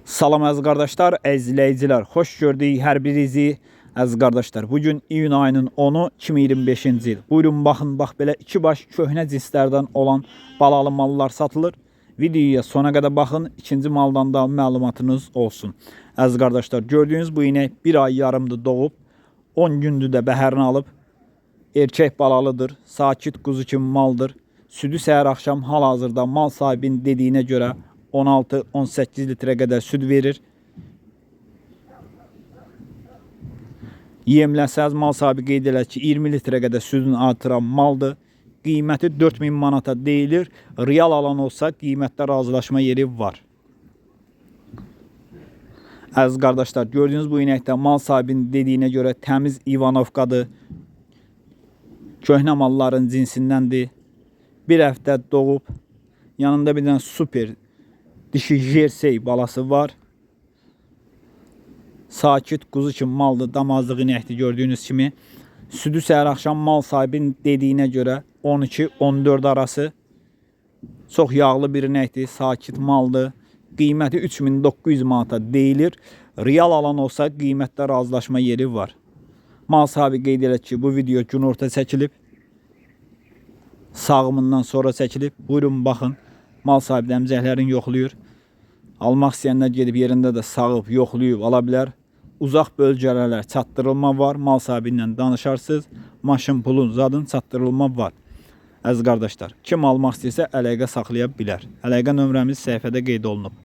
Salam əziz qardaşlar, əziz izləyicilər. Xoş gördük hər birinizi əziz qardaşlar. Bugün iyun ayının 10-u 2025-ci il. Buyurun baxın, bax belə iki baş köhnə cinslərdən olan balalı mallar satılır. Videoya sona qədər baxın, ikinci maldan da məlumatınız olsun. Əziz qardaşlar, gördüyünüz bu inək bir ay yarımdır doğub, 10 gündür də bəhərini alıb. Erkək balalıdır, sakit quzu kimi maldır. Südü səhər axşam hal-hazırda mal sahibinin dediyinə görə 16-18 litrə qədər süd verir. Yemləsəz mal sahibi qeyd edir ki, 20 litrə qədər südünü artıran maldır. Qiyməti 4000 manata deyilir. Real alan olsa qiymətdə razılaşma yeri var. Əziz qardaşlar, gördüyünüz bu inəkdə mal sahibinin dediyinə görə təmiz İvanovkadır. Köhnə malların cinsindəndir. Bir həftə doğub. Yanında bir dənə super dişi jersey balası var. Sakit quzu kimi maldır, damazlıq inəkdir gördüyünüz kimi. Südü səhər axşam mal sahibinin dediyinə görə 12-14 arası. Çox yağlı bir inəkdir, sakit maldır. Qiyməti 3900 manata deyilir. Real alan olsa qiymətdə razılaşma yeri var. Mal sahibi qeyd edir ki, bu video günorta çəkilib. Sağımından sonra çəkilib. Buyurun baxın. Mal sahibi əmcəklərini yoxlayır. Almaq istəyənlər gedib yerində də sağıb, yoxlayıb ala bilər. Uzaq bölgələrə çatdırılma var. Mal sahibi ilə danışarsınız. Maşın, pulun, zadın çatdırılma var. Əziz qardaşlar, kim almaq istəyirsə əlaqə saxlaya bilər. Əlaqə nömrəmiz səhifədə qeyd olunub.